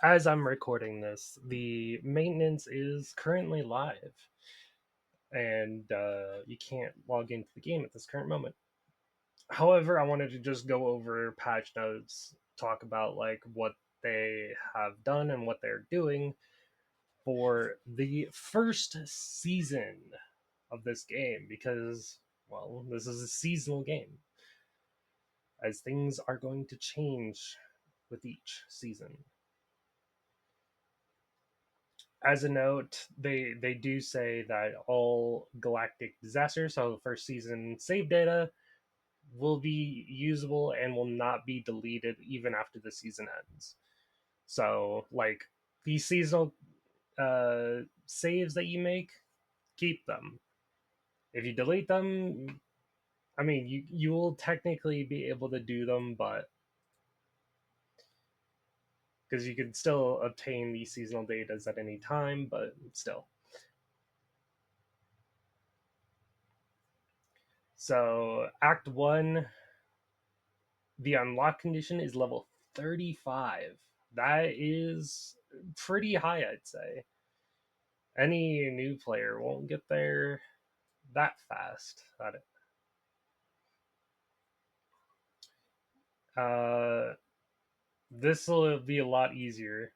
as I'm recording this, the maintenance is currently live, and you can't log into the game at this current moment. However, I wanted to just go over patch notes, talk about like what they have done and what they're doing for the first season of this game, because, well, this is a seasonal game, as things are going to change with each season. As a note, they do say that all galactic disasters, so first season save data, will be usable and will not be deleted even after the season ends. So, like, these seasonal saves that you make, keep them. If you delete them, I mean, you will technically be able to do them, but because you can still obtain these seasonal datas at any time, but still. So, Act 1, the unlock condition is level 35. That is pretty high, I'd say. Any new player won't get there that fast at it. Uh, this will be a lot easier.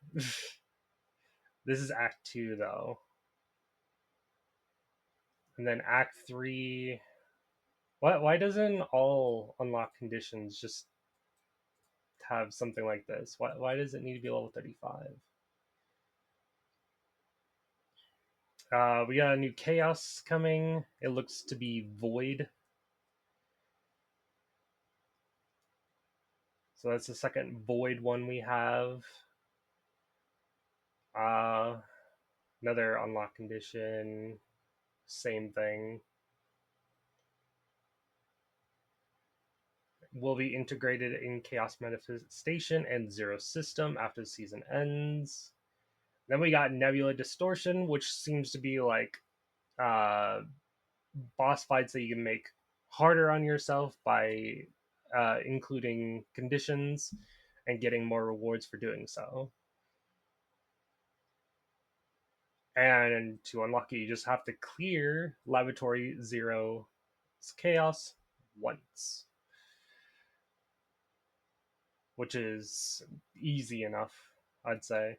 This is Act 2, though. And then Act 3. Why doesn't all unlock conditions just have something like this? Why does it need to be level 35? We got a new chaos coming. It looks to be void. So that's the second void one we have. Uh, Another unlock condition. Same thing. Will be integrated in Chaos Manifestation and Zero System after the season ends. Then we got Nebula Distortion, which seems to be like uh, boss fights that you can make harder on yourself by including conditions and getting more rewards for doing so. And to unlock it, you just have to clear Laboratory Zero Chaos once, which is easy enough, I'd say.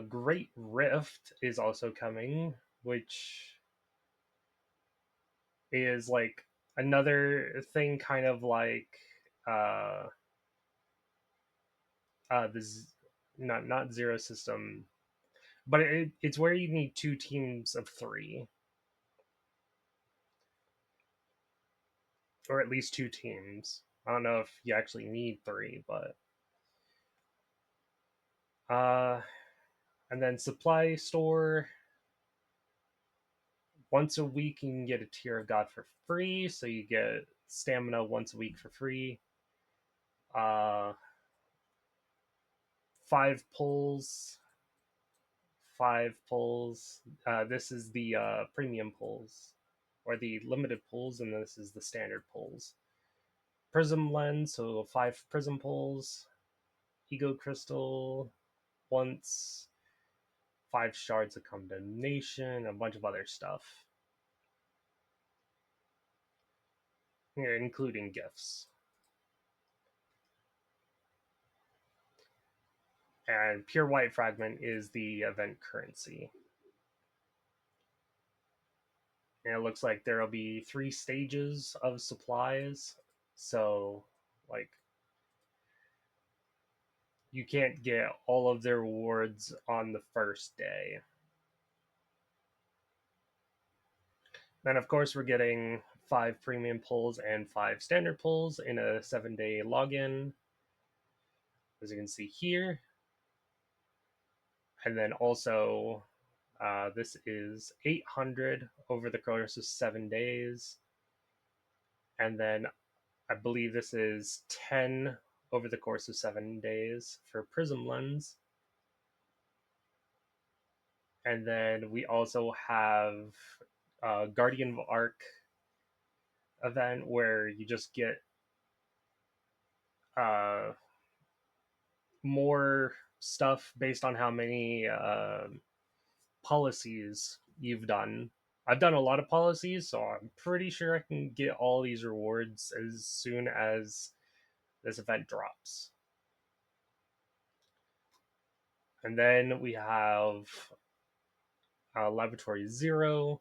Great Rift is also coming, which is like another thing, kind of like uh, this, not Zero System, but it's where you need two teams of three, or at least two teams. I don't know if you actually need three, but uh, and then supply store. Once a week, you can get a Tear of God for free, so you get stamina once a week for free. Uh, 5 pulls, 5 pulls. This is the premium pulls, or the limited pulls, and this is the standard pulls. Prism lens, so 5 prism pulls. Ego crystal once. 5 shards of condemnation, a bunch of other stuff, including gifts. And pure white fragment is the event currency. And it looks like there'll be 3 stages of supplies, so like you can't get all of their rewards on the first day. Then of course we're getting 5 premium pulls and 5 standard pulls in a 7-day login, as you can see here. And then also this is 800 over the course of 7 days. And then I believe this is 10 over the course of 7 days for Prism Lens. And then we also have Guardian of Arc event where you just get more stuff based on how many policies you've done. I've done a lot of policies, so I'm pretty sure I can get all these rewards as soon as this event drops. And then we have Laboratory Zero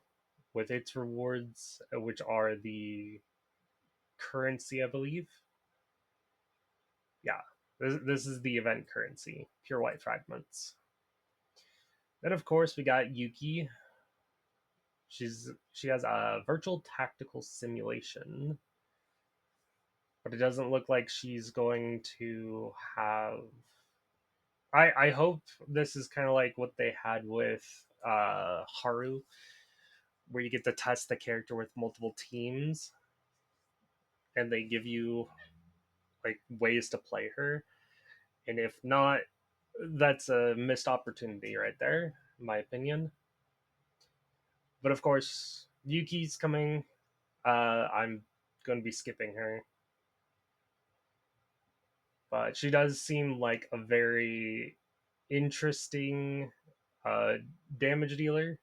with its rewards, which are the currency, I believe. Yeah, this is the event currency, pure white fragments. Then, of course, we got Yuki. She has a virtual tactical simulation, but it doesn't look like she's going to have. I hope this is kind of like what they had with Haru, where you get to test the character with multiple teams, and they give you like ways to play her. And if not, that's a missed opportunity right there, in my opinion. But of course, Yuki's coming. I'm going to be skipping her, but she does seem like a very interesting uh, damage dealer.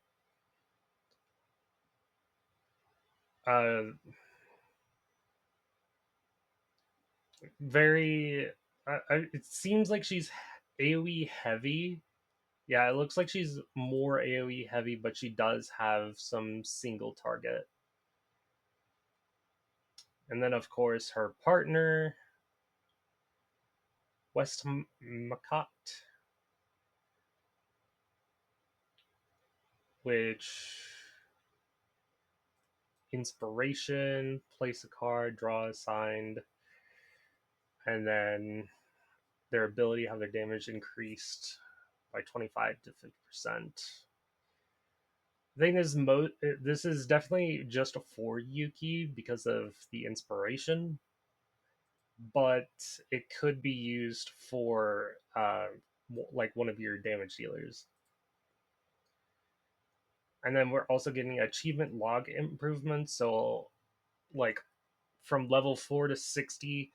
Uh, very. It seems like she's AoE heavy. Yeah, it looks like she's more AoE heavy, but she does have some single target. And then, of course, her partner, West Makat, which inspiration, place a card, draw a signed, and then their ability to have their damage increased by 25 to 50%. The thing is, this is definitely just for Yuki because of the inspiration, but it could be used for like one of your damage dealers. And then we're also getting achievement log improvements. So, like from level 4 to 60,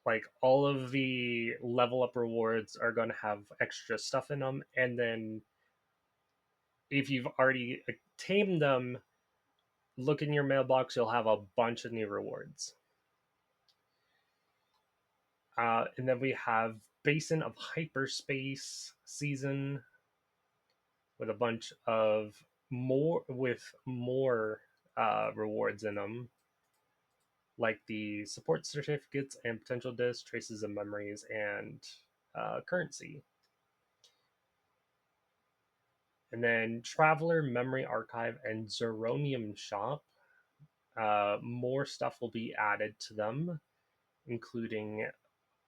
like all of the level up rewards are going to have extra stuff in them. And then if you've already tamed them, look in your mailbox, you'll have a bunch of new rewards. And then we have Basin of Hyperspace season with a bunch of more rewards in them, like the support certificates and potential discs, traces of memories, and currency. And then Traveler, Memory Archive, and Zeronium Shop. More stuff will be added to them, including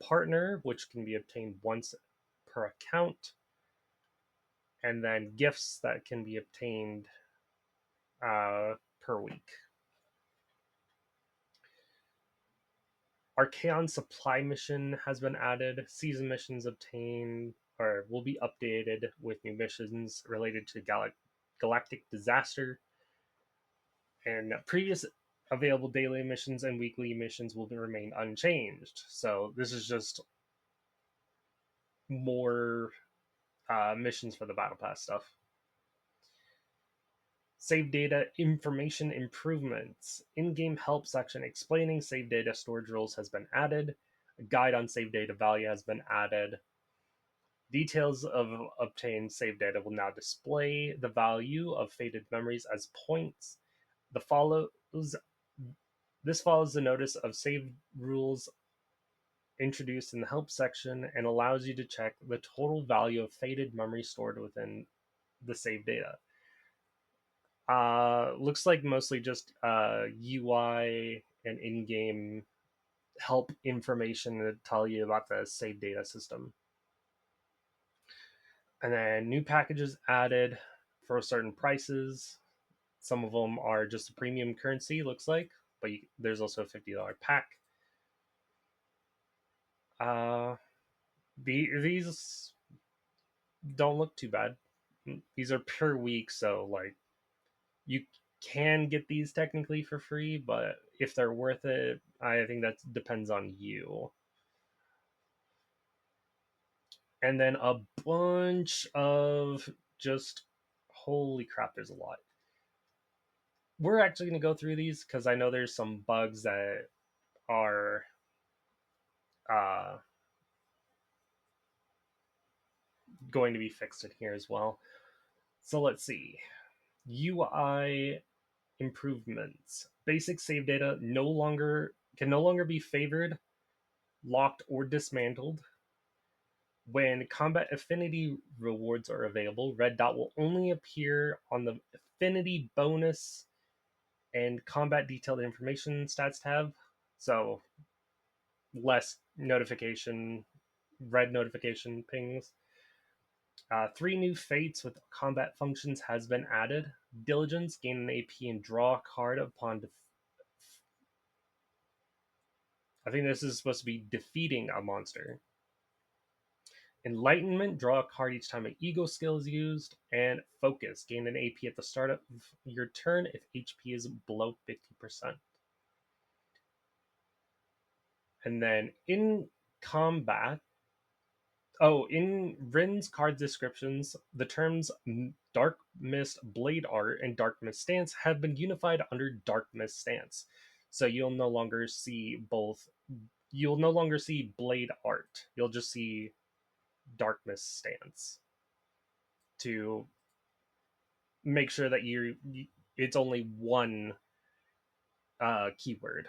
Partner, which can be obtained once per account, and then gifts that can be obtained per week. Archaon Supply Mission has been added. Season missions obtained or will be updated with new missions related to galactic disaster. And previous available daily missions and weekly missions will remain unchanged. So this is just more missions for the Battle Pass stuff. Save data information improvements. In-game help section explaining save data storage rules has been added. A guide on save data value has been added. Details of obtained save data will now display the value of faded memories as points. This follows the notice of save rules introduced in the help section and allows you to check the total value of faded memory stored within the save data. Looks like mostly just UI and in-game help information to tell you about the save data system. And then new packages added for certain prices. Some of them are just a premium currency, looks like, but there's also a $50 pack. Uh, these don't look too bad. These are per week, so like you can get these technically for free, but if they're worth it, I think that depends on you. and then a bunch of just holy crap, there's a lot. We're actually going to go through these because I know there's some bugs that are uh, going to be fixed in here as well. So let's see. UI improvements. Basic save data no longer be favored, locked, or dismantled. When combat affinity rewards are available, red dot will only appear on the affinity bonus and combat detailed information stats tab. So less notification, red notification pings. Three new fates with combat functions has been added. Diligence, gain an AP and draw a card upon I think this is supposed to be defeating a monster. Enlightenment, draw a card each time an ego skill is used. And Focus, gain an AP at the start of your turn if HP is below 50%. And then in combat, in Rin's card descriptions, the terms Dark Mist Blade Art and Dark Mist Stance have been unified under Dark Mist Stance. So you'll no longer see Blade Art. You'll just see Dark Mist Stance to make sure that it's only one keyword.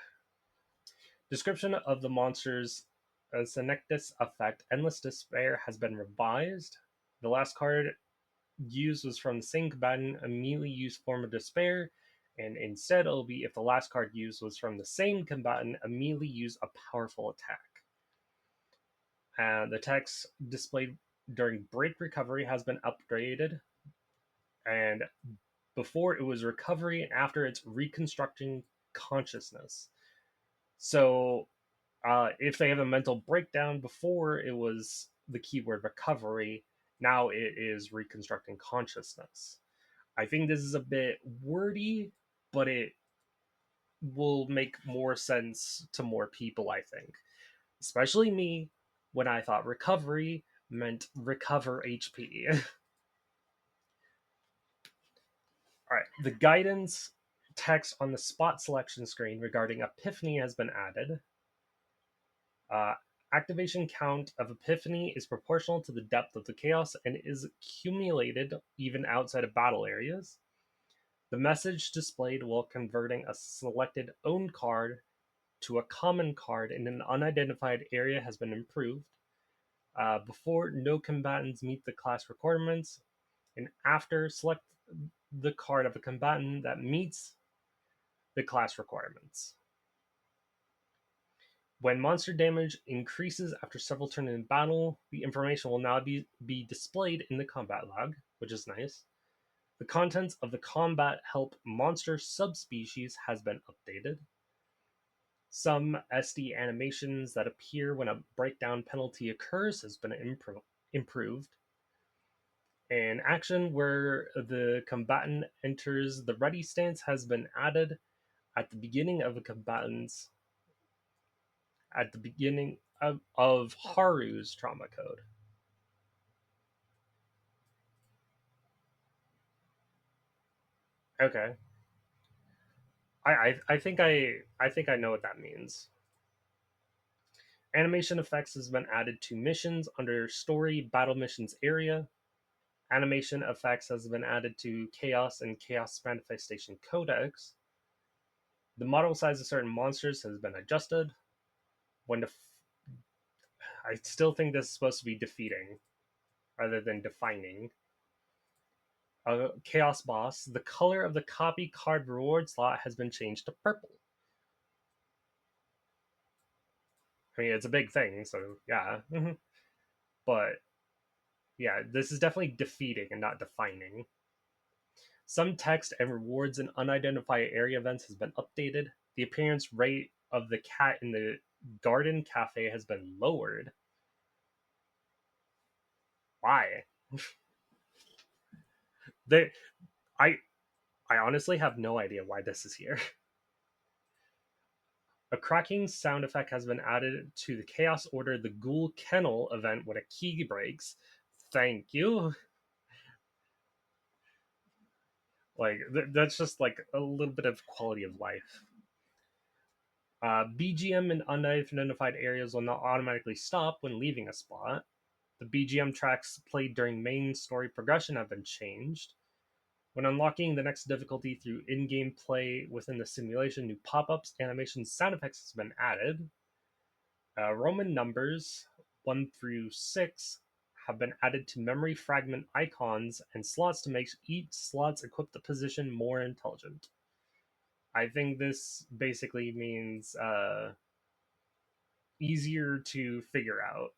Description of the monster's Senectus effect, Endless Despair, has been revised. The last card used was from the same combatant, immediately used Form of Despair, and instead it'll be if the last card used was from the same combatant, immediately use a powerful attack. And the text displayed during break recovery has been upgraded, and before it was recovery, and after it's reconstructing consciousness. So if they have a mental breakdown, before it was the keyword recovery, now it is reconstructing consciousness. I think this is a bit wordy, but it will make more sense to more people, I think. Especially me, when I thought recovery meant recover HP. Alright, the guidance text on the spot selection screen regarding Epiphany has been added. Uh, Activation count of Epiphany is proportional to the depth of the chaos and is accumulated even outside of battle areas. The message displayed while converting a selected owned card to a common card in an unidentified area has been improved. Before, no combatants meet the class requirements, and after, select the card of a combatant that meets the class requirements. When monster damage increases after several turns in battle, the information will now be displayed in the combat log, which is nice. The contents of the combat help monster subspecies has been updated. Some SD animations that appear when a breakdown penalty occurs has been improved. An action where the combatant enters the ready stance has been added at the beginning of a combatant's at the beginning of Haru's trauma code. Okay. I think I know what that means. Animation effects has been added to missions under story battle missions area. Animation effects has been added to chaos and chaos manifestation codex. The model size of certain monsters has been adjusted. When I still think this is supposed to be defeating rather than defining. A chaos boss. The color of the copy card reward slot has been changed to purple. I mean, it's a big thing, so yeah. But yeah, this is definitely defeating and not defining. Some text and rewards in unidentified area events has been updated. The appearance rate of the cat in the garden cafe has been lowered. Why? They, I, I honestly have no idea why this is here. A cracking sound effect has been added to the Chaos Order the Ghoul Kennel event when a key breaks. Thank you. Like that's just like a little bit of quality of life. BGM in unidentified areas will not automatically stop when leaving a spot. The BGM tracks played during main story progression have been changed. When unlocking the next difficulty through in-game play within the simulation, new pop-ups, animations, sound effects has been added. Roman numbers 1 through 6 have been added to memory fragment icons and slots to make each slot's equipped position more intelligent. I think this basically means easier to figure out.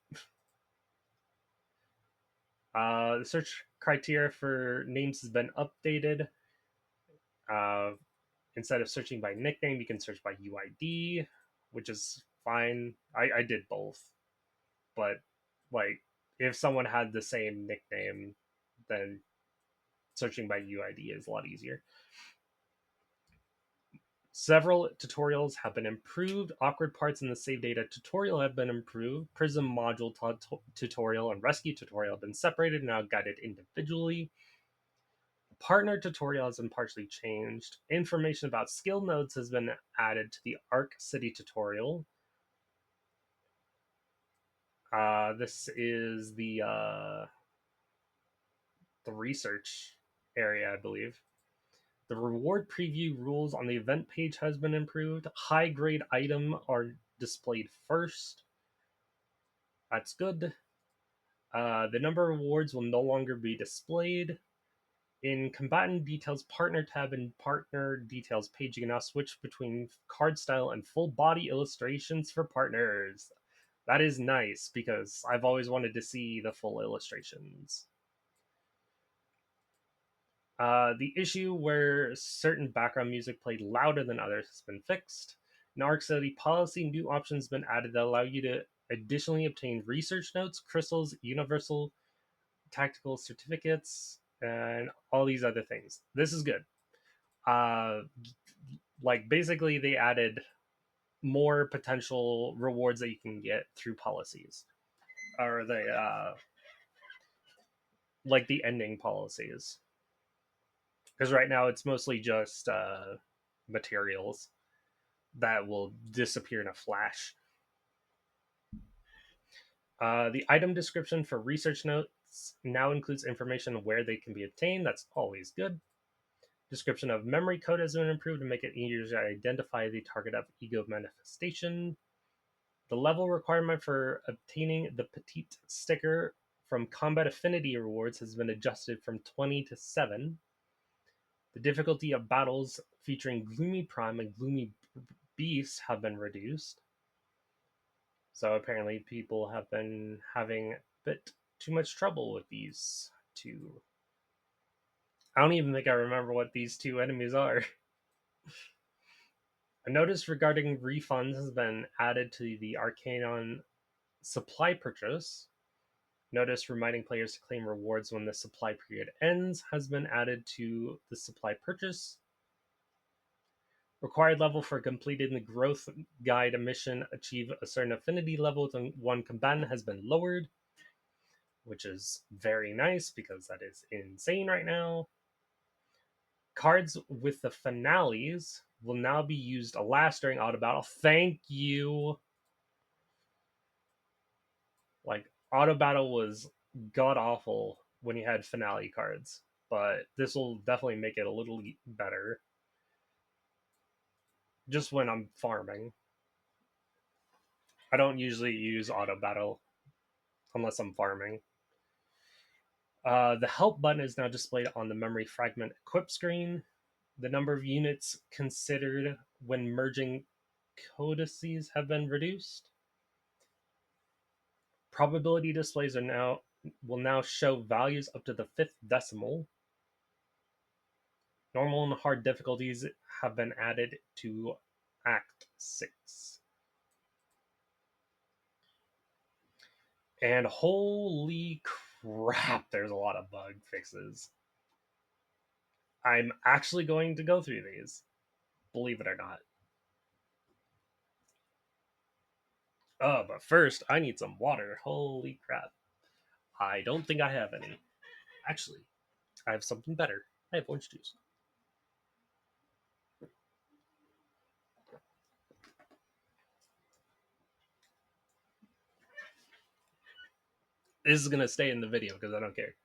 The search criteria for names has been updated. Uh, Instead of searching by nickname, you can search by UID, which is fine. I did both, but like if someone had the same nickname, then searching by UID is a lot easier. Several tutorials have been improved. Awkward parts in the save data tutorial have been improved. Prism module tutorial and rescue tutorial have been separated and now guided individually. Partner tutorial has been partially changed. Information about skill nodes has been added to the Arc City tutorial. This is the research area, I believe. The reward preview rules on the event page has been improved. High grade item are displayed first. That's good. The number of rewards will no longer be displayed. In Combatant Details Partner tab and Partner Details page, you can now switch between card style and full body illustrations for partners. That is nice because I've always wanted to see the full illustrations. The issue where certain background music played louder than others has been fixed. In Arc City policy, new options have been added that allow you to additionally obtain research notes, crystals, universal tactical certificates, and all these other things. This is good. Uh, like basically, they added more potential rewards that you can get through policies, or the like the ending policies. Because right now it's mostly just materials that will disappear in a flash. The item description for research notes now includes information on where they can be obtained. That's always good. Description of memory code has been improved to make it easier to identify the target of ego manifestation. The level requirement for obtaining the Petite sticker from combat affinity rewards has been adjusted from 20 to 7. The difficulty of battles featuring Gloomy Prime and Gloomy Beast have been reduced. So apparently, people have been having a bit too much trouble with these two. I don't even think I remember what these two enemies are. A notice regarding refunds has been added to the Arcanon supply purchase. Notice reminding players to claim rewards when the supply period ends has been added to the supply purchase. Required level for completing the growth guide mission achieve a certain affinity level with one combatant has been lowered, which is very nice because that is insane right now. Cards with the finales will now be used last during auto battle. Thank you. Like auto battle was god awful when you had finale cards, but this will definitely make it a little better. Just when I'm farming, I don't usually use auto battle unless I'm farming. The help button is now displayed on the memory fragment equip screen. The number of units considered when merging codices have been reduced. Probability displays will now show values up to the 5th decimal. Normal and hard difficulties have been added to Act 6. And holy crap, there's a lot of bug fixes. I'm actually going to go through these, believe it or not. But first, I need some water. Holy crap. I don't think I have any. Actually, I have something better. I have orange juice. This is going to stay in the video because I don't care.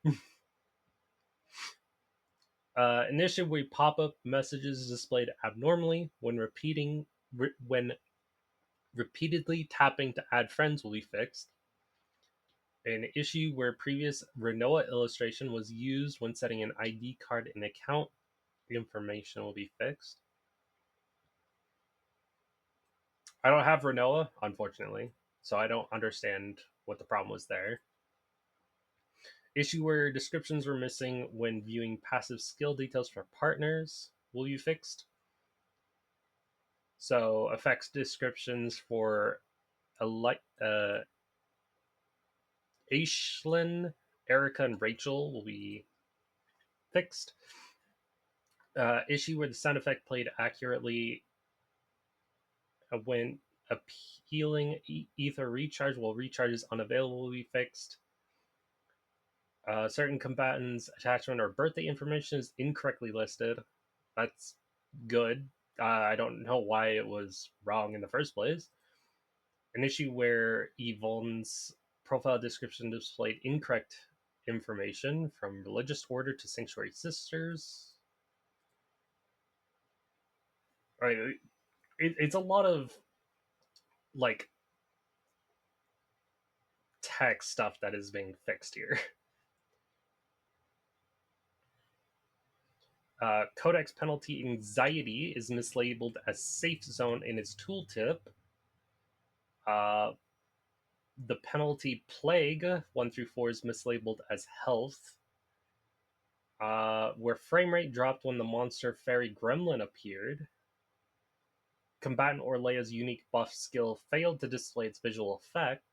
Initially, pop-up messages displayed abnormally when repeatedly tapping to add friends will be fixed. An issue where previous Renoa illustration was used when setting an ID card in account information will be fixed. I don't have Renoa, unfortunately, so I don't understand what the problem was there. Issue where descriptions were missing when viewing passive skill details for partners will be fixed. So effects descriptions for Aishlin, Erica, and Rachel will be fixed. Issue where the sound effect played accurately when appealing ether recharge while recharge is unavailable will be fixed. Certain combatants' attachment or birthday information is incorrectly listed. That's good. I don't know why it was wrong in the first place. An issue where Yvonne's profile description displayed incorrect information from religious order to sanctuary sisters. All right, it's a lot of like tech stuff that is being fixed here. Codex penalty anxiety is mislabeled as safe zone in its tooltip. Uh, the penalty plague 1 through 4 is mislabeled as health. Where frame rate dropped when the monster fairy gremlin appeared. Combatant Orlea's unique buff skill failed to display its visual effect.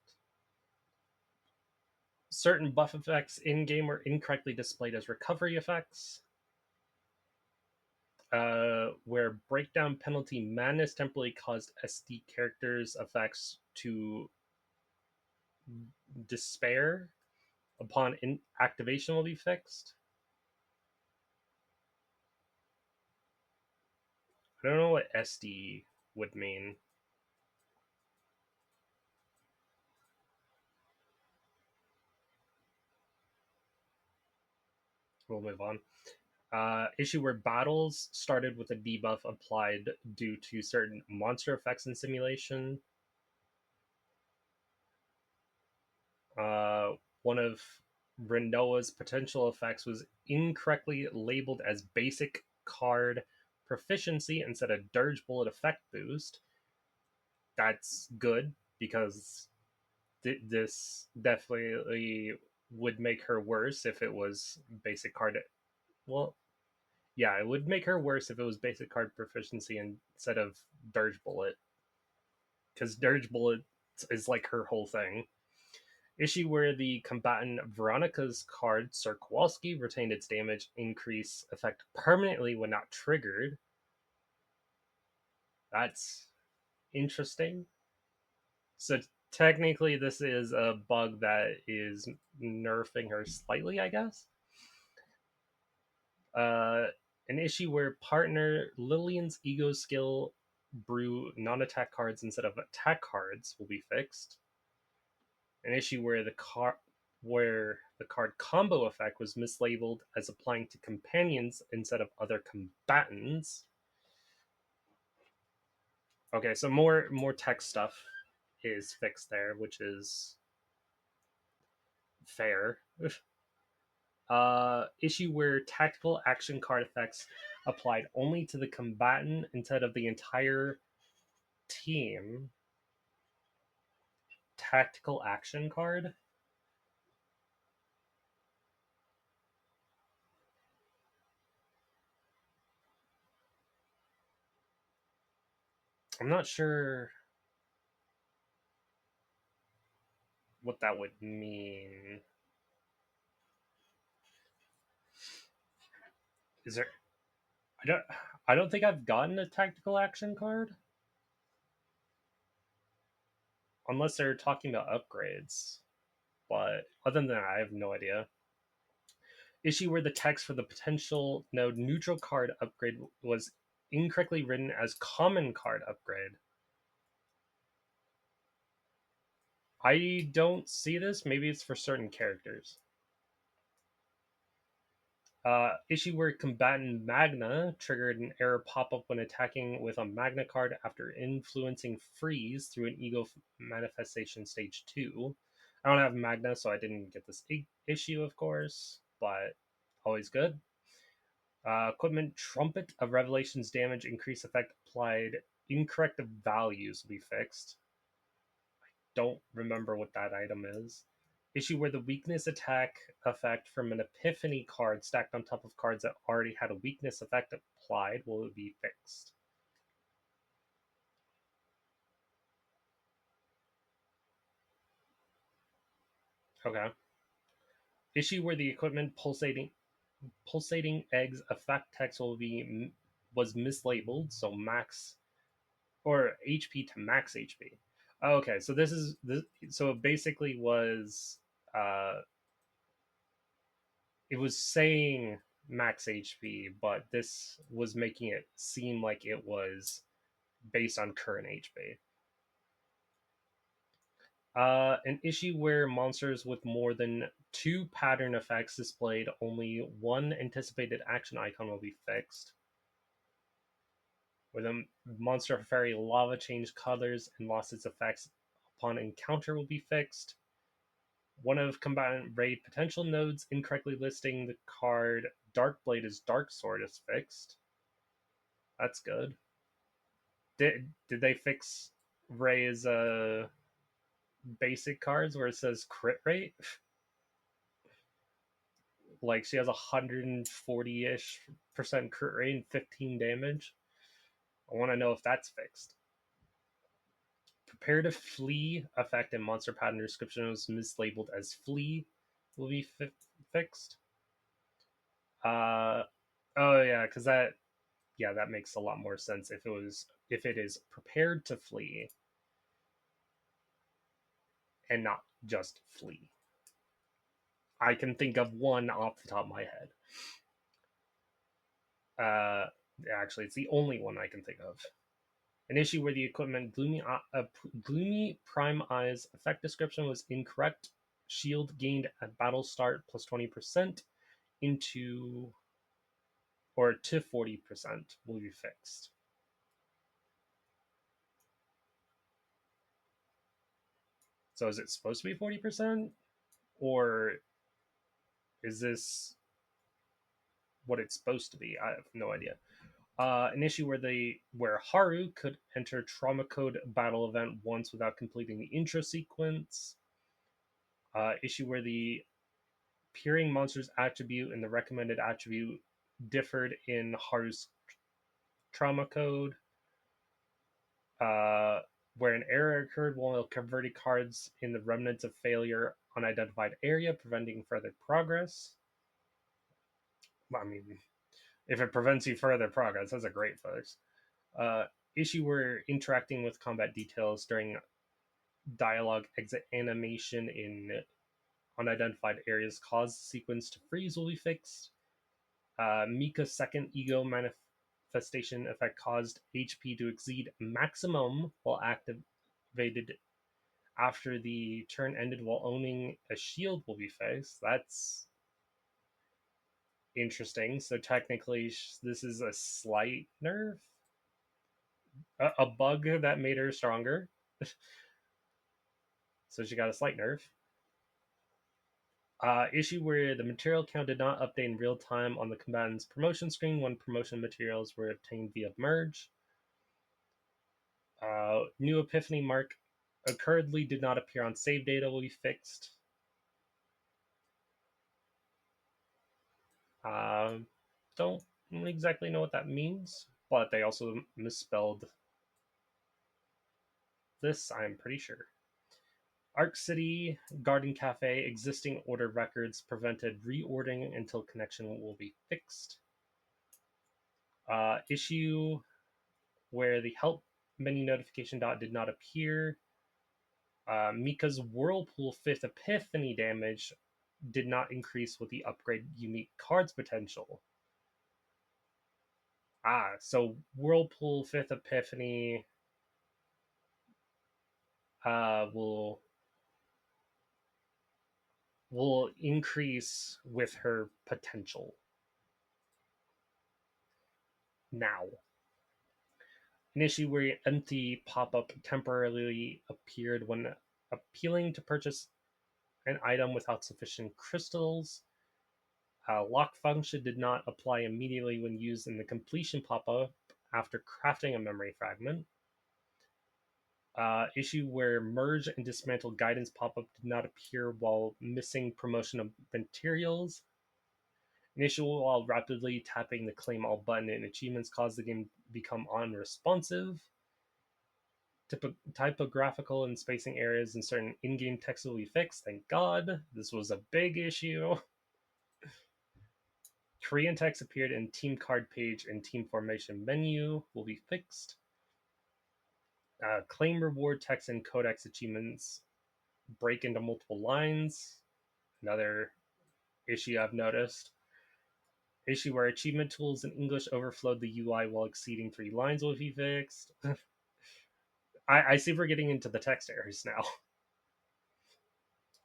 Certain buff effects in game were incorrectly displayed as recovery effects. Where breakdown penalty madness temporarily caused SD characters effects to despair upon activation will be fixed. I don't know what SD would mean. We'll move on. Issue where battles started with a debuff applied due to certain monster effects in simulation. One of Renoa's potential effects was incorrectly labeled as basic card proficiency instead of dirge bullet effect boost. That's good because this definitely would make her worse if it was basic card. Well, yeah, it would make her worse if it was basic card proficiency instead of dirge bullet, because dirge bullet is like her whole thing. Issue where the combatant Veronica's card Sir Kowalski retained its damage increase effect permanently when not triggered. That's interesting. So technically, this is a bug that is nerfing her slightly, I guess. Uh, an issue where partner Lillian's ego skill brew non-attack cards instead of attack cards will be fixed. An issue where the card combo effect was mislabeled as applying to companions instead of other combatants. Okay, so more tech stuff is fixed there, which is fair. Issue where tactical action card effects applied only to the combatant instead of the entire team. Tactical action card? I'm not sure what that would mean. Is there I don't I don't think I've gotten a tactical action card. unless they're talking about upgrades. But other than that, I have no idea. Issue where the text for the potential node neutral card upgrade was incorrectly written as common card upgrade. I don't see this. Maybe it's for certain characters. Issue where combatant Magna triggered an error pop up when attacking with a Magna card after influencing freeze through an ego manifestation stage 2. I don't have Magna, so I didn't get this issue, of course, but always good. Equipment Trumpet of Revelations damage increase effect applied. Incorrect values will be fixed. Don't remember what that item is. Issue where the weakness attack effect from an Epiphany card stacked on top of cards that already had a weakness effect applied will be fixed. Okay. Issue where the equipment pulsating eggs effect text will be was mislabeled, so max or HP to max HP. Okay, so this is this. So it basically was uh, it was saying max HP, but this was making it seem like it was based on current HP. An issue where monsters with more than two pattern effects displayed only one anticipated action icon will be fixed. Where the monster fairy lava changed colors and lost its effects upon encounter will be fixed. One of combatant raid potential nodes incorrectly listing the card Dark Blade as Dark Sword is fixed. That's good. Did they fix Ray's basic cards where it says crit rate? Like she has 140-ish% crit rate and 15 damage. I want to know if that's fixed. Prepare to flee effect and monster pattern description was mislabeled as flee will be fixed. Uh oh yeah, because that makes a lot more sense if it is prepared to flee and not just flee. I can think of one off the top of my head. Uh, Actually, it's the only one I can think of. An issue where the equipment gloomy prime eyes effect description was incorrect. Shield gained at battle start plus 20% into or to 40% will be fixed. So is it supposed to be 40%? Or is this what it's supposed to be? I have no idea. An issue where Haru could enter trauma code battle event once without completing the intro sequence. Issue where the peering monster's attribute and the recommended attribute differed in Haru's trauma code. Uh, where an error occurred while converting cards in the remnants of failure unidentified area, preventing further progress. I mean, if it prevents you further progress, that's a great fix. Uh, Issue where interacting with combat details during dialogue exit animation in unidentified areas caused the sequence to freeze will be fixed. Mika's second ego manifestation effect caused HP to exceed maximum while activated after the turn ended while owning a shield will be fixed. That's interesting. So technically, this is a slight nerf, a bug that made her stronger. So she got a slight nerf. Issue where the material count did not update in real time on the combatant's promotion screen when promotion materials were obtained via merge. New Epiphany mark occurredly did not appear on save data will be fixed. Uh, don't exactly know what that means, but they also misspelled this, I'm pretty sure. Arc City Garden Cafe existing order records prevented reordering until connection will be fixed. Issue where the help menu notification dot did not appear. Mika's Whirlpool 5th Epiphany damage did not increase with the upgrade unique cards potential. So Whirlpool 5th Epiphany will increase with her potential. Now, an issue where an empty pop-up temporarily appeared when appealing to purchase an item without sufficient crystals. Lock function did not apply immediately when used in the completion pop-up after crafting a memory fragment. Issue where merge and dismantle guidance pop-up did not appear while missing promotion of materials. An issue while rapidly tapping the claim all button in achievements caused the game to become unresponsive. Typographical and spacing errors in certain in-game text will be fixed. Thank God. This was a big issue. Korean text appeared in team card page and team formation menu will be fixed. Claim reward text and codex achievements break into multiple lines. Another issue I've noticed. Issue where achievement tools in English overflowed the UI while exceeding 3 lines will be fixed. I see we're getting into the text errors now.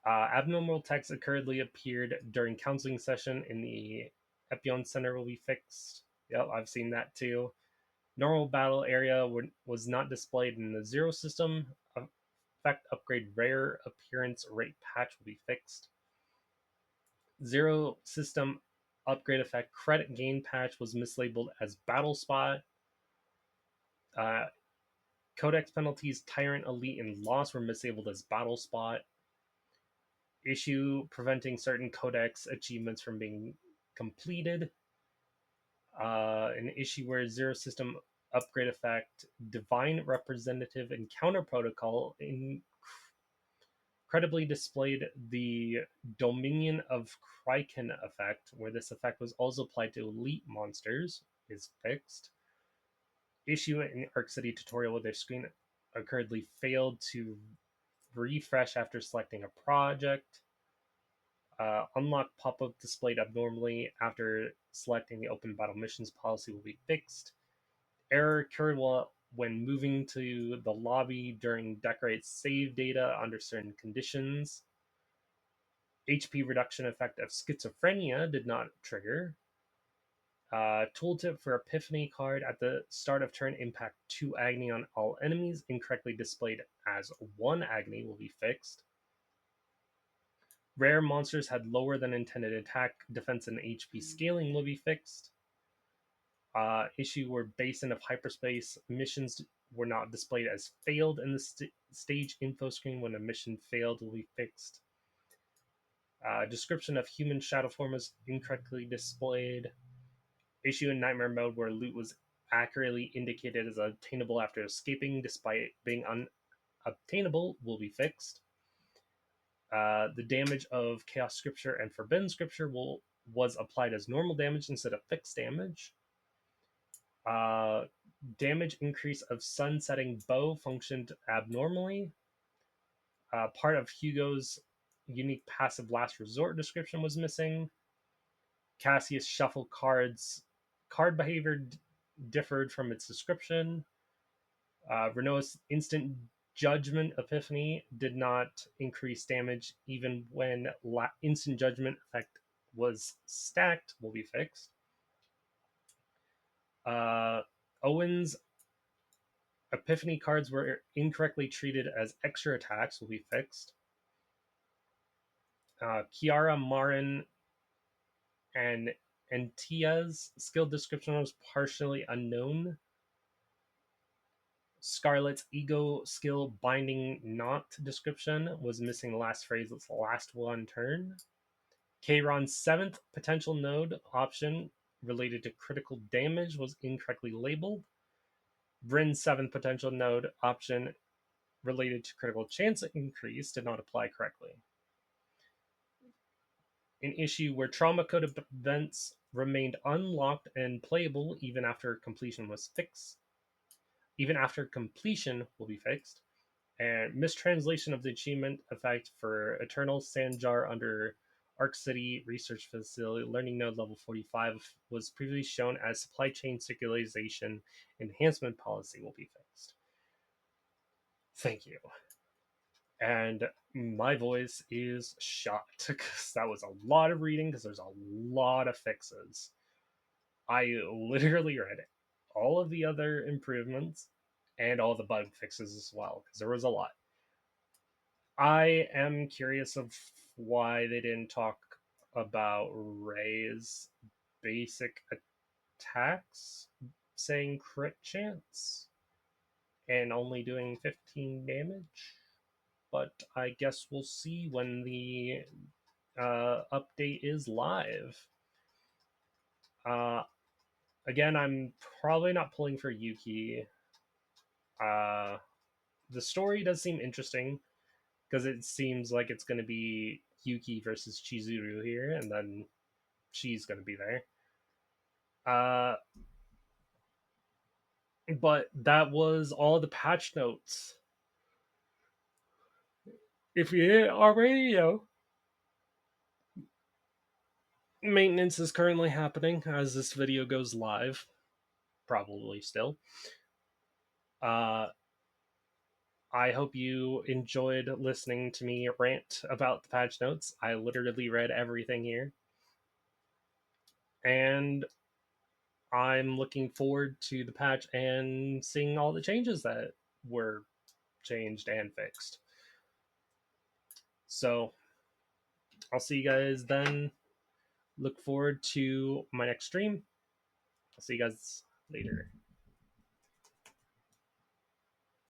Abnormal text occurrently appeared during counseling session in the Epion Center will be fixed. Yep, I've seen that too. Normal battle area was not displayed in the zero system. Effect upgrade rare appearance rate patch will be fixed. Zero system upgrade effect credit gain patch was mislabeled as battle spot. Codex penalties Tyrant Elite and Loss were mislabeled as battle spot. Issue preventing certain codex achievements from being completed. An issue where zero system upgrade effect divine representative encounter protocol incredibly displayed the Dominion of Kraken effect, where this effect was also applied to elite monsters, is fixed. Issue in Arc City tutorial where their screen occurredly failed to refresh after selecting a project. Unlock pop-up displayed abnormally after selecting the open battle missions policy will be fixed. Error occurred when moving to the lobby during decorate save data under certain conditions. HP reduction effect of schizophrenia did not trigger. Tooltip for Epiphany card at the start of turn impact 2 agony on all enemies incorrectly displayed as 1 agony will be fixed. Rare monsters had lower than intended attack, defense, and HP scaling will be fixed. Issue where Basin of Hyperspace missions were not displayed as failed in the stage info screen when a mission failed will be fixed. Description of human shadow form was incorrectly displayed. Issue in Nightmare mode where loot was accurately indicated as obtainable after escaping despite being unobtainable will be fixed. The damage of Chaos Scripture and Forbidden Scripture was applied as normal damage instead of fixed damage. Damage increase of Sunsetting Bow functioned abnormally. Part of Hugo's unique passive Last Resort description was missing. Cassius shuffle card behavior differed from its description. Renault's instant judgment epiphany did not increase damage even when instant judgment effect was stacked will be fixed. Owen's epiphany cards were incorrectly treated as extra attacks will be fixed. Kiara, Marin, and Tia's skill description was partially unknown. Scarlet's ego skill binding knot description was missing the last phrase, its last one turn. Kayron's 7th potential node option related to critical damage was incorrectly labeled. Bryn's 7th potential node option related to critical chance increase did not apply correctly. An issue where trauma code events remained unlocked and playable even after completion was fixed. Even after completion will be fixed. And mistranslation of the achievement effect for Eternal Sandjar under Arc City Research Facility Learning Node level 45 was previously shown as supply chain circularization enhancement policy will be fixed. Thank you. And my voice is shot because that was a lot of reading because there's a lot of fixes. I literally read all of the other improvements and all the bug fixes as well because there was a lot. I am curious of why they didn't talk about Ray's basic attacks saying crit chance and only doing 15 damage. But I guess we'll see when the update is live. Uh, Again, I'm probably not pulling for Yuki. Uh, the story does seem interesting because it seems like it's going to be Yuki versus Chizuru here, and then she's going to be there. Uh, but that was all the patch notes. If you hit our radio, maintenance is currently happening as this video goes live, probably still. Uh, I hope you enjoyed listening to me rant about the patch notes. I literally read everything here. And I'm looking forward to the patch and seeing all the changes that were changed and fixed. So I'll see you guys then. Look forward to my next stream. I'll see you guys later.